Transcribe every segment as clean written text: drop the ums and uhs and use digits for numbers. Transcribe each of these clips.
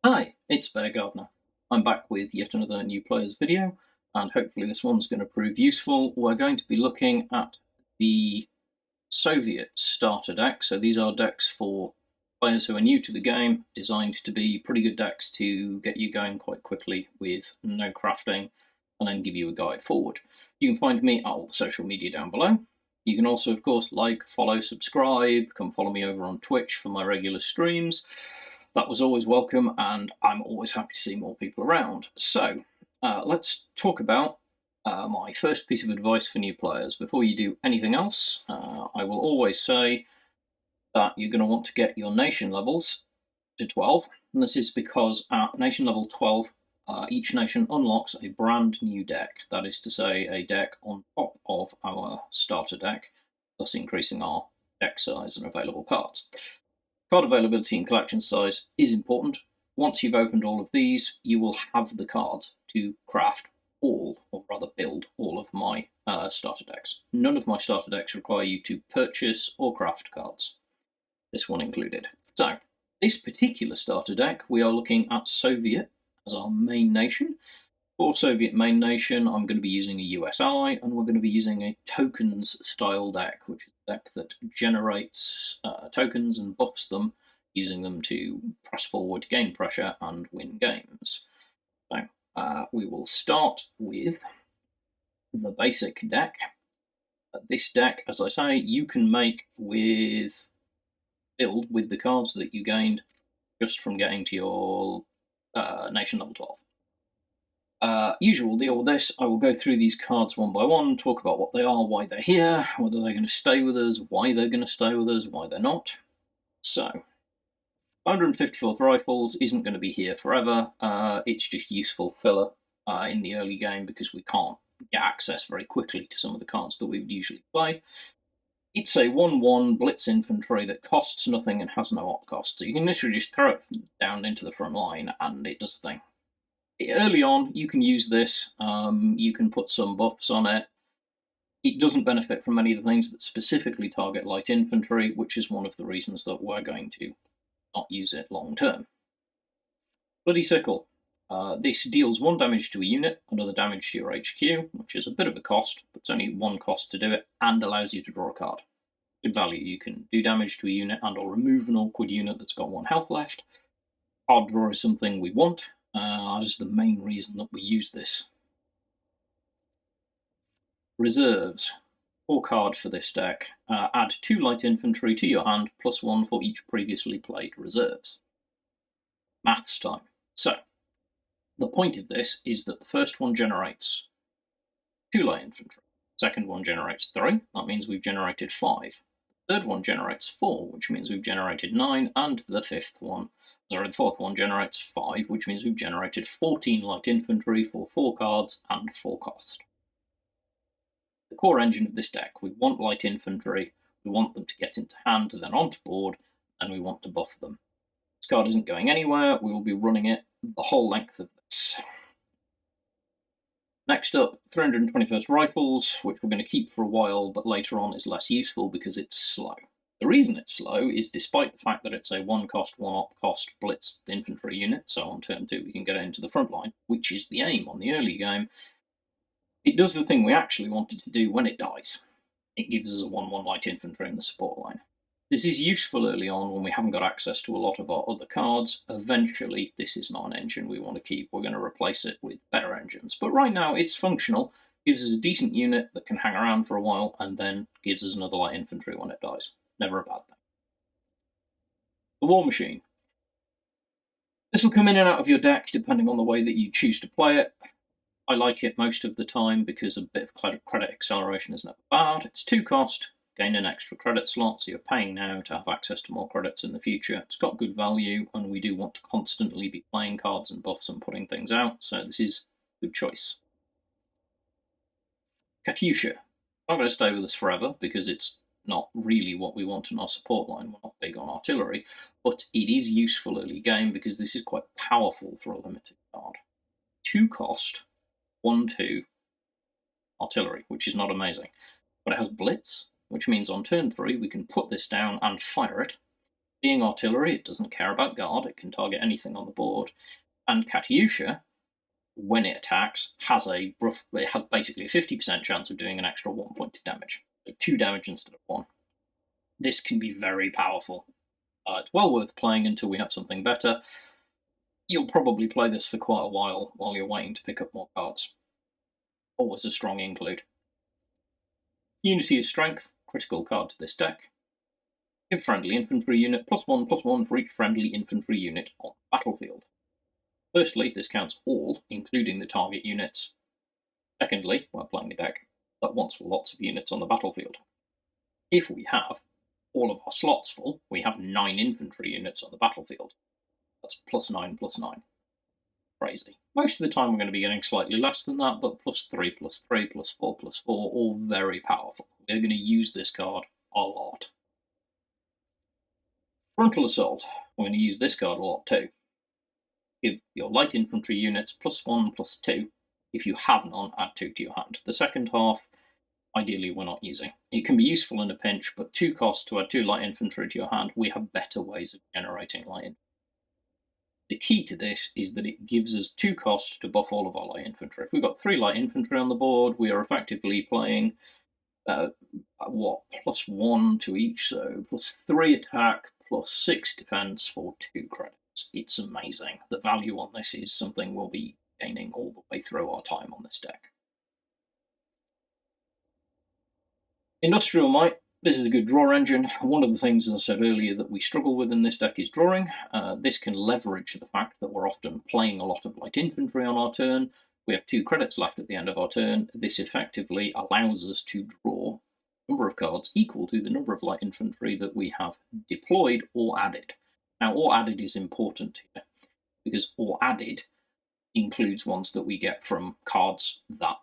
Hi, it's Bear Gardener. I'm back with yet another new players video, and hopefully this one's going to prove useful. We're going to be looking at the Soviet starter deck. So these are decks for players who are new to the game, designed to be pretty good decks to get you going quite quickly with no crafting, and then give you a guide forward. You can find me at all the social media down below. You can also, of course, like, follow, subscribe, come follow me over on Twitch for my regular streams. That was always welcome, and I'm always happy to see more people around. So, let's talk about my first piece of advice for new players. Before you do anything else, I will always say that you're going to want to get your nation levels to 12. And this is because at nation level 12, each nation unlocks a brand new deck. That is to say, a deck on top of our starter deck, thus increasing our deck size and available cards. Card availability and collection size is important. Once you've opened all of these, you will have the cards to craft all, or rather build all of my starter decks. None of my starter decks require you to purchase or craft cards, this one included. So, this particular starter deck, we are looking at Soviet as our main nation. For Soviet main nation, I'm going to be using a US ally, and we're going to be using a tokens style deck, which is a deck that generates tokens and buffs them, using them to press forward, gain pressure, and win games. So we will start with the basic deck. This deck, as I say, you can make build with the cards that you gained just from getting to your nation level 12. Usual deal with this, I will go through these cards one by one, talk about what they are, why they're here, whether they're going to stay with us, why they're going to stay with us, why they're not. So, 154th Rifles isn't going to be here forever. It's just useful filler in the early game because we can't get access very quickly to some of the cards that we would usually play. It's a 1-1 Blitz infantry that costs nothing and has no op cost, so you can literally just throw it down into the front line and it does the thing. Early on, you can use this, you can put some buffs on it. It doesn't benefit from any of the things that specifically target light infantry, which is one of the reasons that we're going to not use it long term. Bloody Sickle. This deals 1 damage to a unit, another damage to your HQ, which is a bit of a cost, but it's only 1 cost to do it, and allows you to draw a card. Good value. You can do damage to a unit and or remove an awkward unit that's got 1 health left. Card draw is something we want. That is the main reason that we use this. Reserves. 4 card for this deck. Add 2 light infantry to your hand, +1 for each previously played reserves. Maths time. So, the point of this is that the first one generates 2 light infantry. The second one generates 3. That means we've generated 5. The third one generates 4, which means we've generated 9, and the fourth one generates 5, which means we've generated 14 light infantry for 4 cards and 4 cost. The core engine of this deck, we want light infantry, we want them to get into hand, then onto board, and we want to buff them. This card isn't going anywhere, we will be running it the whole length of this. Next up, 321st Rifles, which we're going to keep for a while, but later on is less useful because it's slow. The reason it's slow is despite the fact that it's a 1 cost, 1 op cost blitz infantry unit, so on turn 2 we can get it into the front line, which is the aim on the early game, it does the thing we actually wanted to do when it dies. It gives us a 1-1 light infantry in the support line. This is useful early on when we haven't got access to a lot of our other cards. Eventually, this is not an engine we want to keep. We're going to replace it with better engines. But right now, it's functional, gives us a decent unit that can hang around for a while, and then gives us another light infantry when it dies. Never a bad thing. The War Machine. This will come in and out of your deck depending on the way that you choose to play it. I like it most of the time because a bit of credit acceleration is never bad. It's 2 cost, gain an extra credit slot, so you're paying now to have access to more credits in the future. It's got good value, and we do want to constantly be playing cards and buffs and putting things out, so this is a good choice. Katyusha. Not going to stay with us forever because it's not really what we want in our support line. We're not big on artillery, but it is useful early game because this is quite powerful for a limited card. 2 cost, 1-2 artillery, which is not amazing, but it has blitz, which means on turn 3 we can put this down and fire it. Being artillery, it doesn't care about guard, it can target anything on the board. And Katyusha, when it attacks, has basically a 50% chance of doing an extra 1 point of damage. So 2 damage instead of 1. This can be very powerful. It's well worth playing until we have something better. You'll probably play this for quite a while you're waiting to pick up more cards. Always a strong include. Unity is strength, critical card to this deck. Give friendly infantry unit +1/+1 for each friendly infantry unit on the battlefield. Firstly, this counts all, including the target units. Secondly, we're playing a deck that wants lots of units on the battlefield. If we have all of our slots full, we have 9 infantry units on the battlefield. That's +9/+9. Crazy. Most of the time we're going to be getting slightly less than that, but +3/+3, +4/+4, all very powerful. We're going to use this card a lot. Frontal Assault. We're going to use this card a lot too. Give your light infantry units +1/+2. If you have none, add 2 to your hand. The second half, ideally, we're not using. It can be useful in a pinch, but 2 costs to add 2 light infantry to your hand. We have better ways of generating light infantry. The key to this is that it gives us 2 costs to buff all of our light infantry. If we've got 3 light infantry on the board, we are effectively playing +1 to each, so +3 attack, +6 defense for 2 credits. It's amazing. The value on this is something we'll be gaining all the way through our time on this deck. Industrial Might. This is a good draw engine. One of the things, as I said earlier, that we struggle with in this deck is drawing. This can leverage the fact that we're often playing a lot of light infantry on our turn. We have 2 credits left at the end of our turn. This effectively allows us to draw a number of cards equal to the number of light infantry that we have deployed or added. Now, or added is important here, because or added includes ones that we get from cards that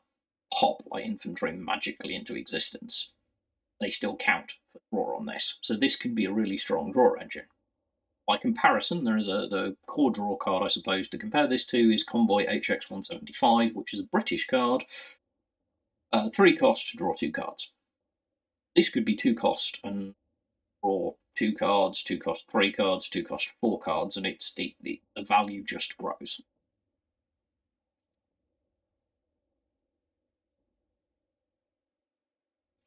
pop light infantry magically into existence. They still count for draw on this. So this can be a really strong draw engine. By comparison, there is the core draw card, I suppose, to compare this to is Convoy HX-175, which is a British card. 3 cost to draw 2 cards. This could be 2 cost and draw 2 cards, 2 cost 3 cards, 2 cost 4 cards, and it's the value just grows.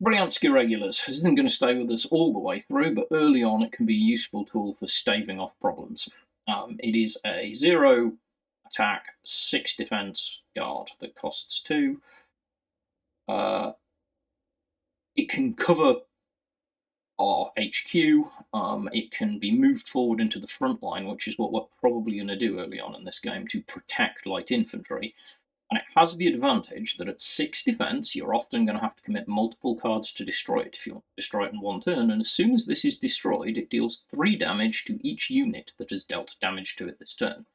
Bryansk Irregulars. This isn't going to stay with us all the way through, but early on it can be a useful tool for staving off problems. It is a 0 attack, 6 defense guard that costs 2. It can cover our HQ. It can be moved forward into the front line, which is what we're probably going to do early on in this game to protect light infantry. And it has the advantage that at 6 defense, you're often going to have to commit multiple cards to destroy it if you want to destroy it in one turn. And as soon as this is destroyed, it deals 3 damage to each unit that has dealt damage to it this turn.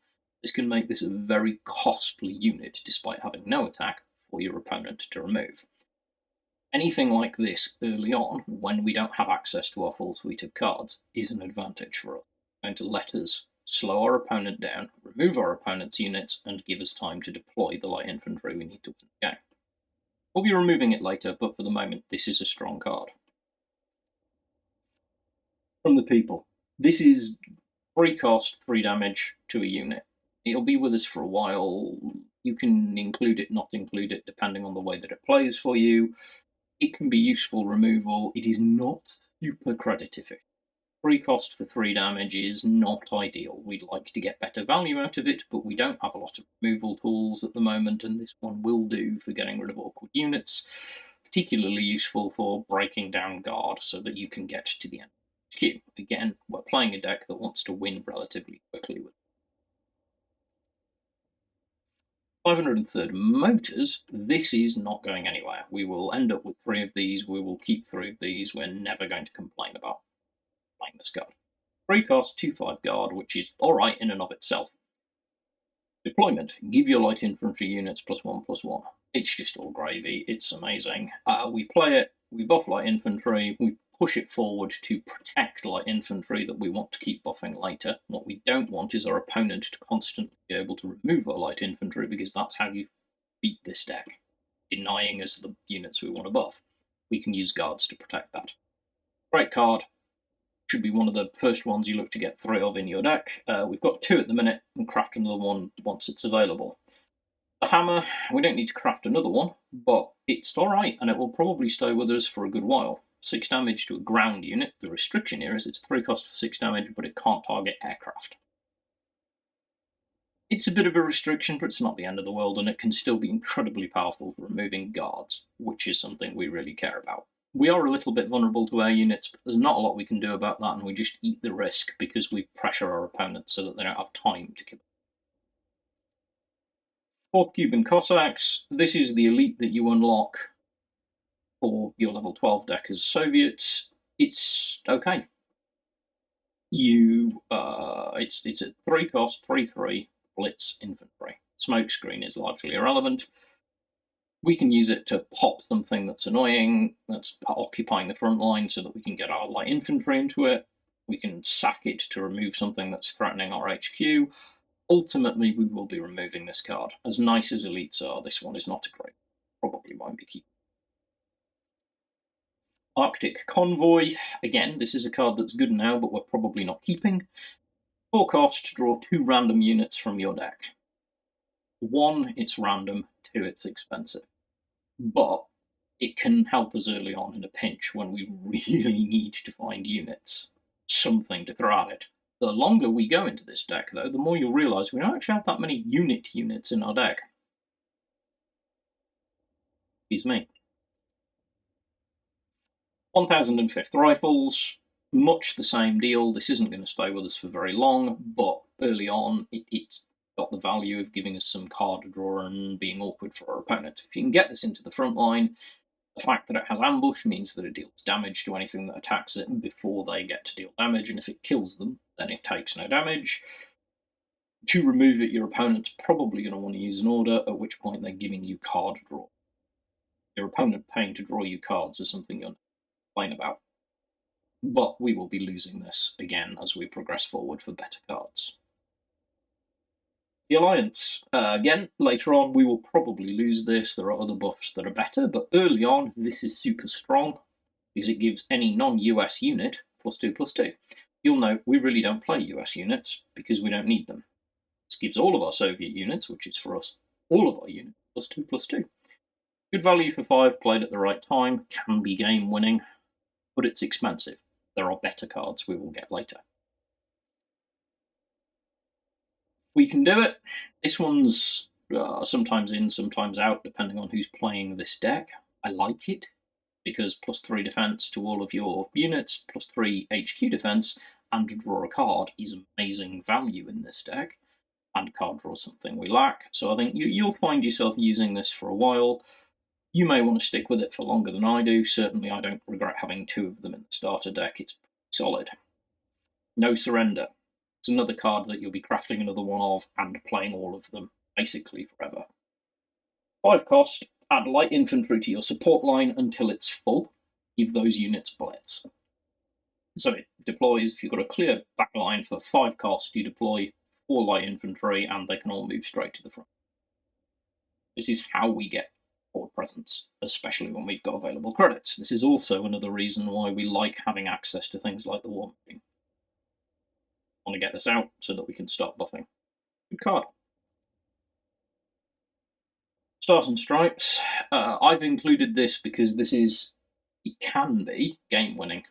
This can make this a very costly unit, despite having no attack, for your opponent to remove. Anything like this early on, when we don't have access to our full suite of cards, is an advantage for us. It's going to let us slow our opponent down, remove our opponent's units, and give us time to deploy the light infantry we need to win the game. We'll be removing it later, but for the moment, this is a strong card. From the people. This is 3 cost, 3 damage to a unit. It'll be with us for a while. You can include it, not include it, depending on the way that it plays for you. It can be useful removal. It is not super credit efficient. 3 cost for 3 damage is not ideal. We'd like to get better value out of it, but we don't have a lot of removal tools at the moment, and this one will do for getting rid of awkward units. Particularly useful for breaking down guard so that you can get to the end of the queue. Again, we're playing a deck that wants to win relatively quickly with 503rd Motors. This is not going anywhere. We will end up with 3 of these. We will keep 3 of these. We're never going to complain about playing this card. 3 cost, 2/5 guard, which is alright in and of itself. Deployment. Give your light infantry units +1/+1. It's just all gravy. It's amazing. We play it, we buff light infantry, we push it forward to protect light infantry that we want to keep buffing later. What we don't want is our opponent to constantly be able to remove our light infantry, because that's how you beat this deck, denying us the units we want to buff. We can use guards to protect that. Great card. Should be one of the first ones you look to get 3 of in your deck. We've got 2 at the minute, and craft another one once it's available. The hammer, we don't need to craft another one, but it's alright, and it will probably stay with us for a good while. 6 damage to a ground unit. The restriction here is it's 3 cost for 6 damage, but it can't target aircraft. It's a bit of a restriction, but it's not the end of the world, and it can still be incredibly powerful for removing guards, which is something we really care about. We are a little bit vulnerable to air units, but there's not a lot we can do about that, and we just eat the risk because we pressure our opponents so that they don't have time to kill. 4th Cuban Cossacks. This is the elite that you unlock for your level 12 deck as Soviets. It's okay. It's a 3 cost, 3/3 Blitz infantry. Smokescreen is largely irrelevant. We can use it to pop something that's annoying, that's occupying the front line so that we can get our light infantry into it. We can sack it to remove something that's threatening our HQ. Ultimately, we will be removing this card. As nice as elites are, this one is not a great. Probably won't be keeping. Arctic Convoy. Again, this is a card that's good now, but we're probably not keeping. 4 cost, draw 2 random units from your deck. 1, it's random. 2, it's expensive. But it can help us early on in a pinch when we really need to find units. Something to throw at it. The longer we go into this deck, though, the more you'll realise we don't actually have that many units in our deck. Excuse me. 1005th Rifles, much the same deal. This isn't going to stay with us for very long, but early on, it's got the value of giving us some card draw and being awkward for our opponent. If you can get this into the front line, the fact that it has ambush means that it deals damage to anything that attacks it before they get to deal damage, and if it kills them, then it takes no damage. To remove it, your opponent's probably going to want to use an order, at which point they're giving you card draw. Your opponent paying to draw you cards is something you're not complain about. But we will be losing this again as we progress forward for better cards. The Alliance. Again, later on, we will probably lose this. There are other buffs that are better, but early on, this is super strong because it gives any non-US unit +2/+2. You'll note we really don't play US units because we don't need them. This gives all of our Soviet units, which is for us, all of our units, +2/+2. Good value for 5, played at the right time, can be game winning, but it's expensive. There are better cards we will get later. We can do it. This one's sometimes in, sometimes out, depending on who's playing this deck. I like it because +3 defense to all of your units, +3 HQ defense, and to draw a card is amazing value in this deck. And card draw is something we lack. So I think you'll find yourself using this for a while. You may want to stick with it for longer than I do. Certainly, I don't regret having 2 of them in the starter deck. It's solid. No Surrender. It's another card that you'll be crafting another one of and playing all of them, basically forever. 5 cost, add light infantry to your support line until it's full. Give those units Blitz. So it deploys, if you've got a clear back line for 5 cost, you deploy 4 light infantry and they can all move straight to the front. This is how we get board presence, especially when we've got available credits. This is also another reason why we like having access to things like the War Machine. I want to get this out so that we can start buffing. Good card. Stars and Stripes. I've included this because it can be game winning.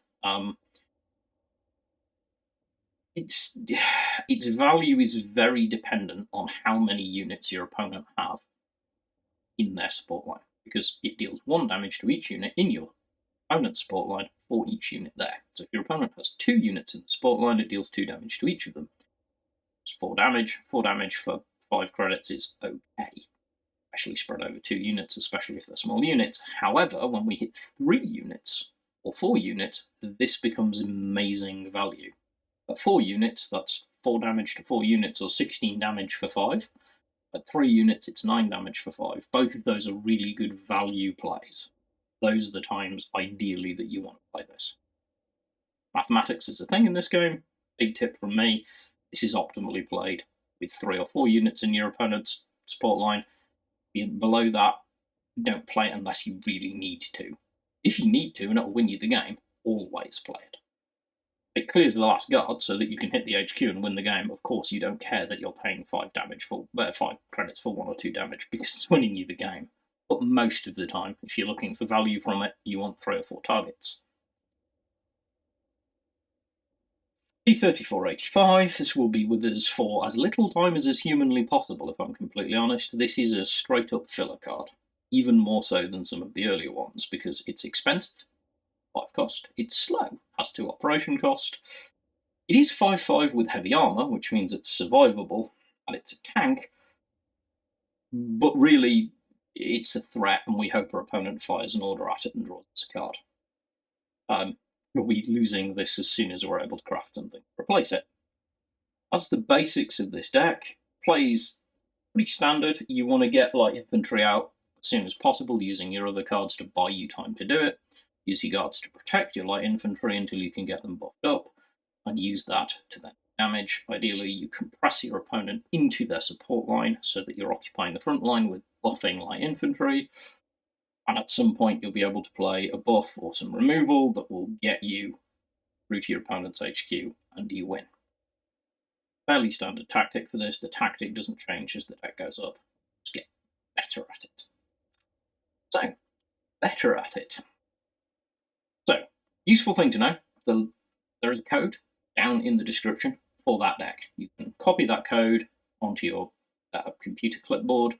Its value is very dependent on how many units your opponent have in their support line, because it deals 1 damage to each unit in your opponent's support line for each unit there. So if your opponent has 2 units in the support line, it deals 2 damage to each of them. It's 4 damage. 4 damage for 5 credits is okay, especially spread over 2 units, especially if they're small units. However, when we hit 3 units or 4 units, this becomes amazing value. At 4 units, that's 4 damage to 4 units, or 16 damage for 5. At 3 units, it's 9 damage for 5. Both of those are really good value plays. Those are the times, ideally, that you want to play this. Mathematics is a thing in this game. Big tip from me. This is optimally played with 3 or 4 units in your opponent's support line. Below that, don't play it unless you really need to. If you need to and it'll win you the game, always play it. It clears the last guard so that you can hit the HQ and win the game. Of course, you don't care that you're paying 5 credits for 1 or 2 damage because it's winning you the game. But most of the time, if you're looking for value from it, you want 3 or 4 targets. P3485, this will be with us for as little time as is humanly possible, if I'm completely honest. This is a straight-up filler card, even more so than some of the earlier ones, because it's expensive, 5 cost, it's slow, has 2 operation cost. It is 5/5 with heavy armor, which means it's survivable, and it's a tank, but really, it's a threat, and we hope our opponent fires an order at it and draws this card. We'll be losing this as soon as we're able to craft something to replace it. That's the basics of this deck. Plays pretty standard. You want to get light infantry out as soon as possible, using your other cards to buy you time to do it. Use your guards to protect your light infantry until you can get them buffed up, and use that to then damage. Ideally, you compress your opponent into their support line so that you're occupying the front line with buffing light infantry, and at some point you'll be able to play a buff or some removal that will get you through to your opponent's HQ, and you win. Fairly standard tactic for this. The tactic doesn't change as the deck goes up. Just get better at it. So, better at it. So, useful thing to know, there is a code down in the description for that deck. You can copy that code onto your computer clipboard.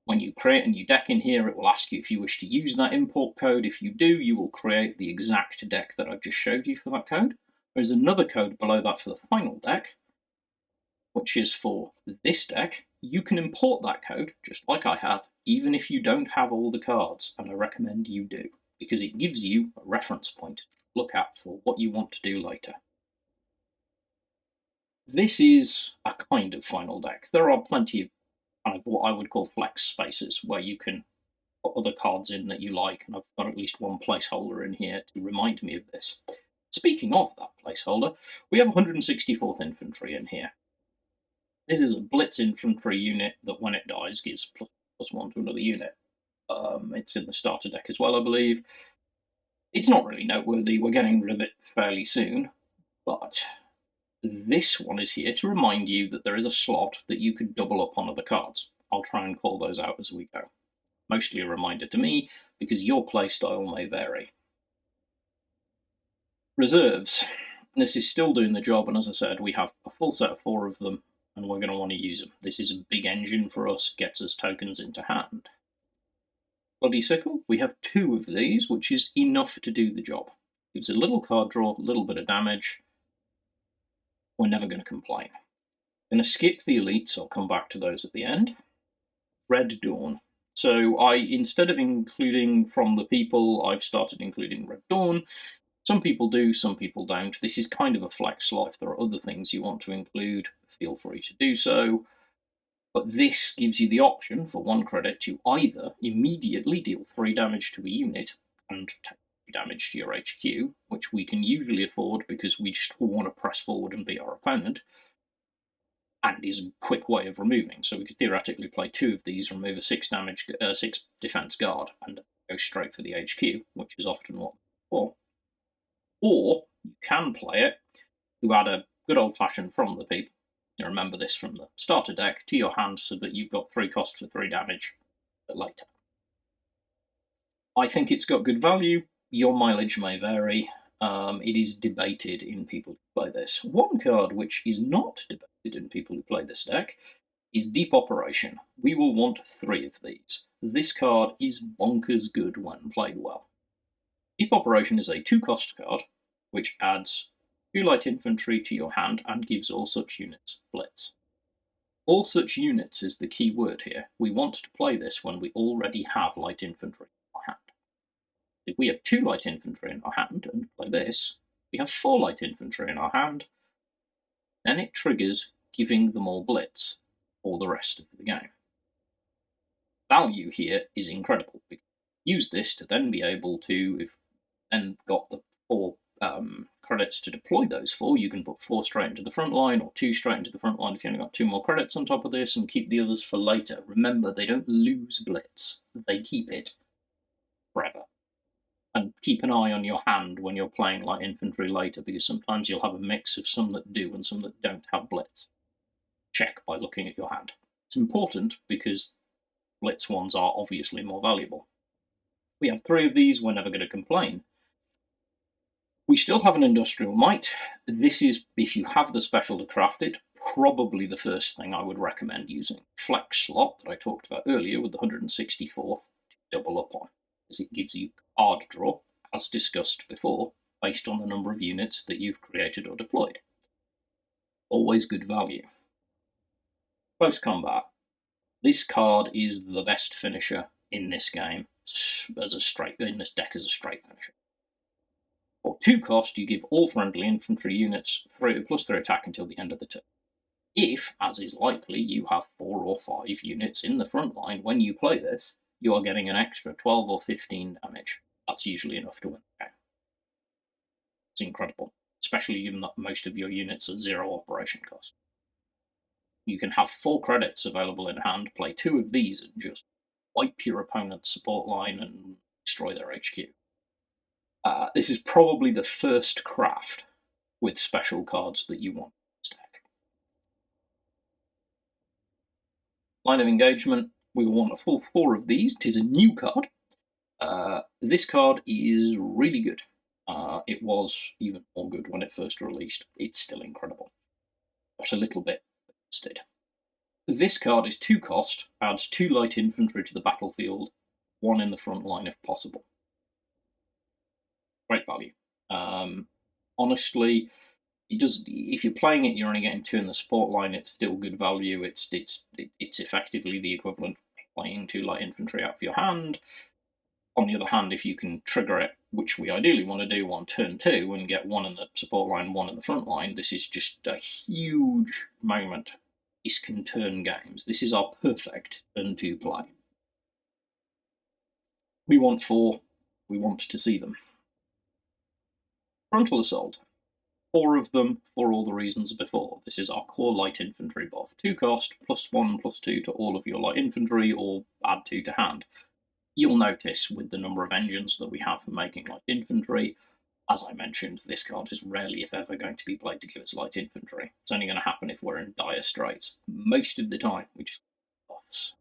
When you create a new deck in here, it will ask you if you wish to use that import code. If you do, you will create the exact deck that I've just showed you for that code. There's another code below that for the final deck, which is for this deck. You can import that code, just like I have, even if you don't have all the cards, and I recommend you do, because it gives you a reference point to look at for what you want to do later. This is a kind of final deck. There are plenty of kind of what I would call flex spaces where you can put other cards in that you like, and I've got at least one placeholder in here to remind me of this. Speaking of that placeholder, we have 164th Infantry in here. This is a Blitz infantry unit that when it dies gives +1 to another unit. It's in the starter deck as well, I believe. It's not really noteworthy, we're getting rid of it fairly soon, but this one is here to remind you that there is a slot that you could double up on other cards. I'll try and call those out as we go. Mostly a reminder to me, because your playstyle may vary. Reserves. This is still doing the job, and as I said, we have a full set of 4 of them, and we're going to want to use them. This is a big engine for us, gets us tokens into hand. Bloody Sickle, we have 2 of these, which is enough to do the job. Gives a little card draw, a little bit of damage. We're never going to complain. I'm going to skip the elites, I'll come back to those at the end. Red Dawn. So instead of including from the people, I've started including Red Dawn. Some people do, some people don't. This is kind of a flex slot. If there are other things you want to include, feel free to do so. But this gives you the option for 1 credit to either immediately deal 3 damage to a unit and take damage to your HQ, which we can usually afford because we just want to press forward and beat our opponent, and is a quick way of removing. So we could theoretically play 2 of these, remove a 6 defense guard, and go straight for the HQ, which is often what we're for. Or you can play it to add a good old-fashioned from the people. You remember this from the starter deck to your hand so that you've got 3 costs for 3 damage later. I think it's got good value. Your mileage may vary. It is debated in people who play this. One card which is not debated in people who play this deck is Deep Operation. We will want 3 of these. This card is bonkers good when played well. Deep Operation is a 2-cost card which adds 2 light infantry to your hand and gives all such units Blitz. All such units is the key word here. We want to play this when we already have light infantry in our hand. If we have 2 light infantry in our hand and play this, we have 4 light infantry in our hand, then it triggers giving them all Blitz for the rest of the game. Value here is incredible. We use this to then be able to, if then got the 4 credits to deploy those 4, you can put 4 straight into the front line, or 2 straight into the front line if you only got 2 more credits on top of this, and keep the others for later. Remember, they don't lose Blitz, they keep it forever. And keep an eye on your hand when you're playing light infantry later, because sometimes you'll have a mix of some that do and some that don't have blitz. Check by looking at your hand. It's important because blitz ones are obviously more valuable. We have 3 of these, we're never going to complain. We still have an industrial might. This is, if you have the special to craft it, probably the first thing I would recommend using. Flex slot that I talked about earlier with the 164 to double up on, as it gives you card draw, as discussed before, based on the number of units that you've created or deployed. Always good value. Close combat. This card is the best finisher in this game, in this deck as a straight finisher. For 2 cost, you give all friendly infantry units +3 attack until the end of the turn. If, as is likely, you have 4 or 5 units in the front line when you play this, you are getting an extra 12 or 15 damage. That's usually enough to win the game. It's incredible, especially given that most of your units are 0 operation cost. You can have 4 credits available in hand, play 2 of these, and just wipe your opponent's support line and destroy their HQ. This is probably the first craft with special cards that you want in this deck. Line of engagement, we will want a full 4 of these. It is a new card. This card is really good. It was even more good when it first released. It's still incredible. But a little bit busted. This card is 2 cost, adds 2 light infantry to the battlefield, 1 in the front line if possible. Great value. Honestly, it does. If you're playing it, you're only getting 2 in the support line. It's still good value. It's effectively the equivalent of playing 2 light infantry out of your hand. On the other hand, if you can trigger it, which we ideally want to do on turn 2, and get 1 in the support line, 1 in the front line, this is just a huge moment. This can turn games. This is our perfect turn 2 play. We want 4. We want to see them. Frontal Assault. 4 of them for all the reasons before. This is our core light infantry buff. 2 cost, +1/+2 to all of your light infantry, or add 2 to hand. You'll notice with the number of engines that we have for making light infantry, as I mentioned, this card is rarely, if ever, going to be played to give us light infantry. It's only going to happen if we're in dire straits. Most of the time, we just buffs.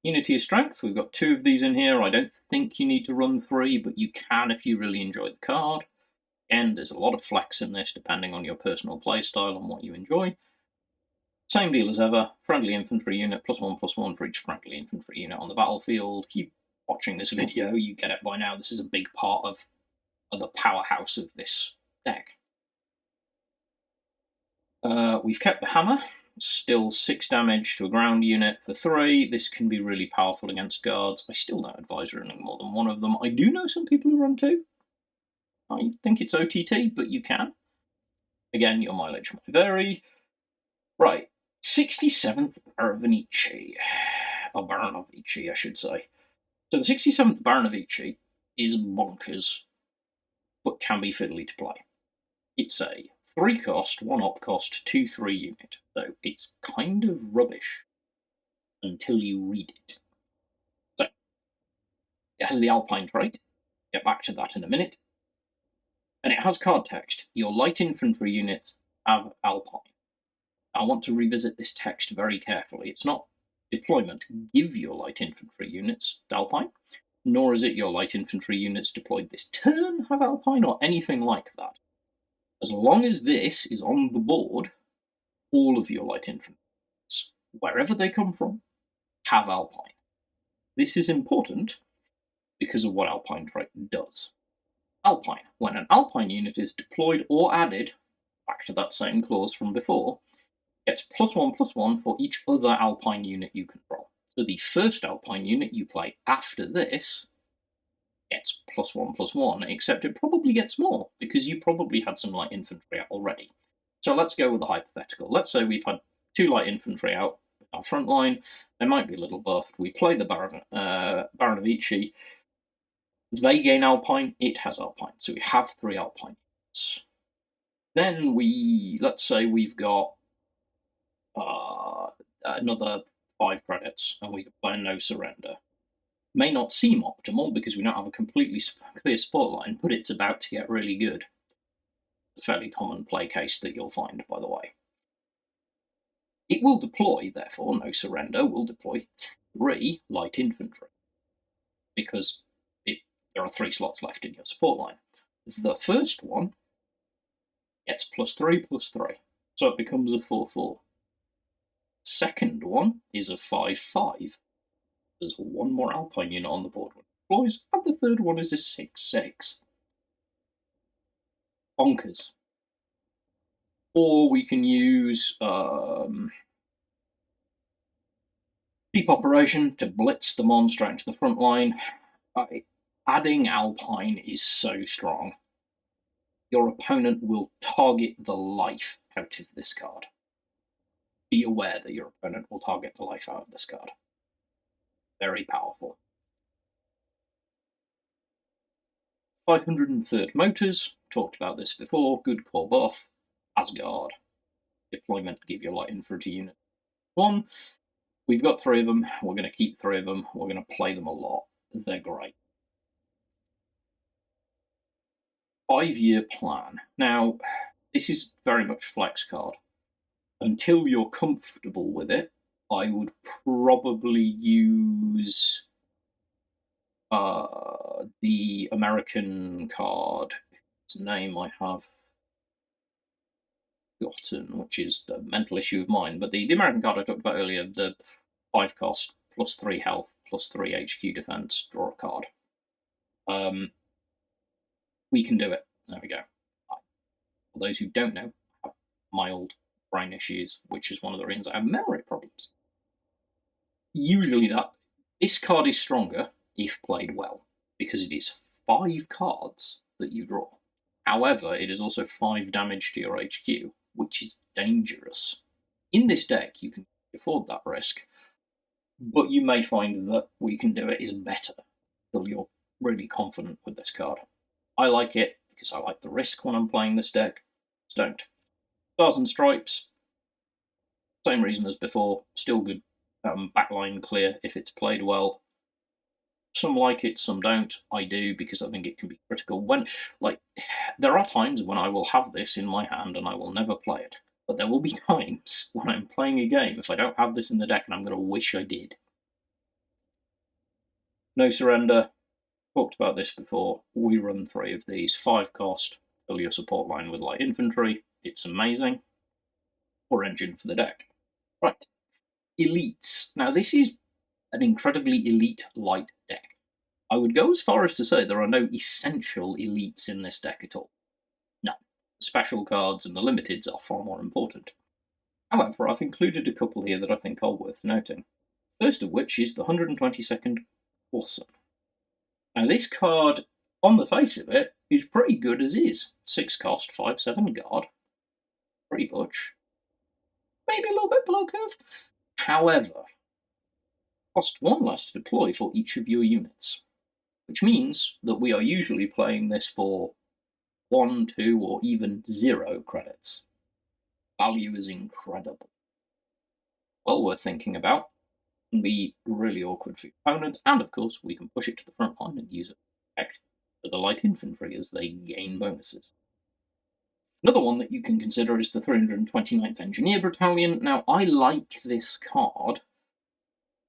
Unity of Strength, we've got 2 of these in here. I don't think you need to run 3, but you can if you really enjoy the card. Again, there's a lot of flex in this, depending on your personal playstyle and what you enjoy. Same deal as ever, friendly infantry unit, +1/+1 for each friendly infantry unit on the battlefield. You watching this video, you get it by now. This is a big part of the powerhouse of this deck. We've kept the hammer. Still 6 damage to a ground unit for 3. This can be really powerful against guards. I still don't advise running more than 1 of them. I do know some people who run 2. I think it's OTT, but you can. Again, your mileage might vary. Right, 67th Baronovici. Or Baronovici, I should say. So the 67th Baronovici is bonkers, but can be fiddly to play. It's a 3 cost, 1 op cost, 2/3 unit. So it's kind of rubbish until you read it. So it has the Alpine trait. Get back to that in a minute. And it has card text. Your light infantry units have Alpine. I want to revisit this text very carefully. It's not deployment. Give your light infantry units Alpine, nor is it your light infantry units deployed this turn have Alpine, or anything like that. As long as this is on the board, all of your light infantry units, wherever they come from, have Alpine. This is important because of what Alpine trait does. Alpine. When an Alpine unit is deployed or added, back to that same clause from before, gets +1/+1 for each other Alpine unit you control. So the first Alpine unit you play after this gets +1/+1, except it probably gets more, because you probably had some light infantry out already. So let's go with a hypothetical. Let's say we've had 2 light infantry out with our front line. They might be a little buffed. We play the Baronovici. They gain Alpine, it has Alpine. So we have 3 Alpine units. Then let's say we've got another 5 credits, and we can play No Surrender. May not seem optimal because we don't have a completely clear support line, but it's about to get really good. A fairly common play case that you'll find, by the way. It will deploy, therefore, no surrender, will deploy 3 light infantry because there are 3 slots left in your support line. The first one gets +3/+3, so it becomes a 4/4. Second one is a 5/5. There's one more Alpine unit on the board when it deploys, and the third one is a 6/6. Bonkers. Or we can use deep operation to blitz the monster into the front line. Adding Alpine is so strong. Your opponent will target the life out of this card. Be aware that your opponent will target the life out of this card. Very powerful. 503rd Motors, talked about this before, good core buff. Asgard. Deployment, give your light infantry unit 1. We've got 3 of them, we're going to keep 3 of them, we're going to play them a lot. They're great. 5-year plan. Now, this is very much flex card. Until you're comfortable with it, I would probably use the American card, whose name I have forgotten, which is the mental issue of mine, but the American card I talked about earlier, the 5 cost, +3 health, +3 HQ defense, draw a card. We can do it. There we go. For those who don't know, I have mild brain issues, which is one of the reasons I have memory problems. Usually this card is stronger if played well, because it is 5 cards that you draw. However, it is also 5 damage to your HQ, which is dangerous. In this deck, you can afford that risk, but you may find that we can do it is better until you're really confident with this card. I like it because I like the risk when I'm playing this deck. Don't. Stars and Stripes, same reason as before, still good. Backline clear if it's played well. Some like it, some don't. I do because I think it can be critical. There are times when I will have this in my hand and I will never play it. But there will be times when I'm playing a game if I don't have this in the deck and I'm going to wish I did. No surrender. Talked about this before. We run 3 of these. 5 cost. Fill your support line with light infantry. It's amazing. Or engine for the deck. Right. Elites. Now, this is an incredibly elite light deck. I would go as far as to say there are no essential elites in this deck at all. No. The special cards and the limiteds are far more important. However, I've included a couple here that I think are worth noting. First of which is the 122nd Orson. Now, this card, on the face of it, is pretty good as is. 6 cost, 5/7 guard. Pretty much. Maybe a little bit below curve. However, cost 1 less to deploy for each of your units, which means that we are usually playing this for 1, 2, or even 0 credits. Value is incredible. Well worth thinking about. Can be really awkward for your opponent, and of course we can push it to the front line and use it for the light infantry as they gain bonuses. Another one that you can consider is the 329th Engineer Battalion. Now, I like this card,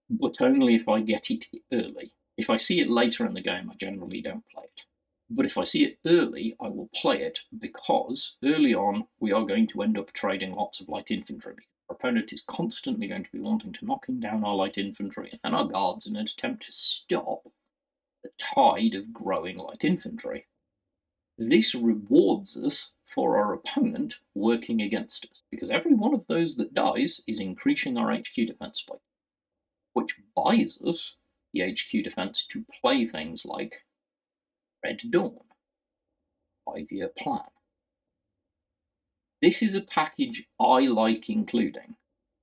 but only if I get it early. If I see it later in the game, I generally don't play it. But if I see it early, I will play it, because early on we are going to end up trading lots of light infantry. Our opponent is constantly going to be wanting to knocking down our light infantry and our guards in an attempt to stop the tide of growing light infantry. This rewards us for our opponent working against us, because every one of those that dies is increasing our HQ defense by, which buys us the HQ defense to play things like Red Dawn, 5-year plan. This is a package I like including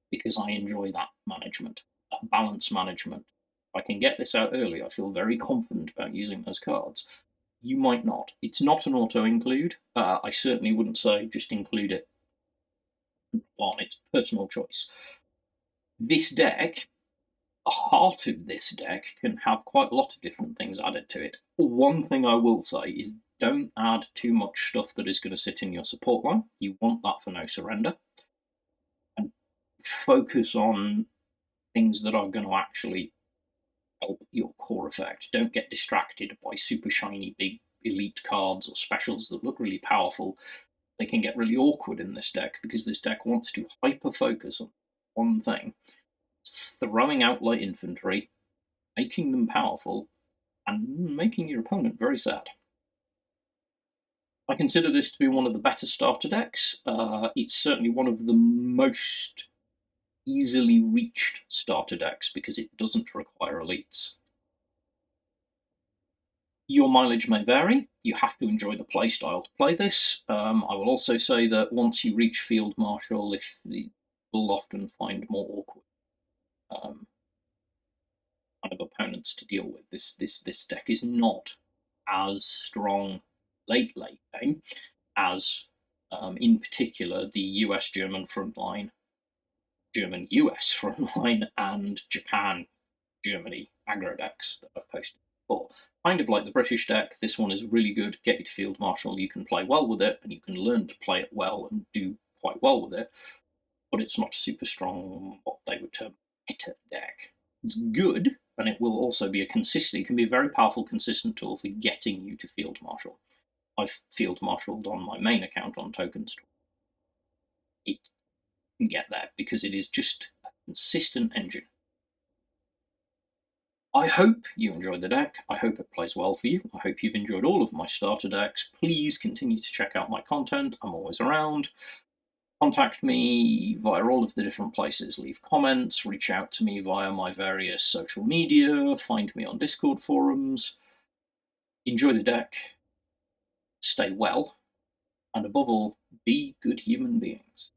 because I enjoy that management, that balance management. If I can get this out early, I feel very confident about using those cards. You might not. It's not an auto-include. I certainly wouldn't say just include it on its personal choice. This deck, the heart of this deck can have quite a lot of different things added to it. One thing I will say is don't add too much stuff that is going to sit in your support line. You want that for no surrender. And focus on things that are going to actually help your core effect. Don't get distracted by super shiny big elite cards or specials that look really powerful. They can get really awkward in this deck because this deck wants to hyper focus on one thing. It's throwing out light infantry, making them powerful, and making your opponent very sad. I consider this to be one of the better starter decks. It's certainly one of the most easily reached starter decks because it doesn't require elites. Your mileage may vary. You have to enjoy the playstyle to play this. I will also say that once you reach Field Marshal, you will often find more awkward kind of opponents to deal with. This deck is not as strong late game as, in particular, the US-German frontline, German-US frontline, and Japan-Germany aggro decks that I've posted before. Kind of like the British deck, this one is really good. Get you to Field Marshal, you can play well with it, and you can learn to play it well and do quite well with it, but it's not super strong, what they would term meta deck. It's good, and it will also be it can be a very powerful, consistent tool for getting you to Field Marshal. I've Field Marshaled on my main account on Token Store. It can get there because it is just a consistent engine. I hope you enjoyed the deck. I hope it plays well for you. I hope you've enjoyed all of my starter decks. Please continue to check out my content. I'm always around. Contact me via all of the different places. Leave comments, reach out to me via my various social media, find me on Discord forums. Enjoy the deck, stay well, and above all, be good human beings.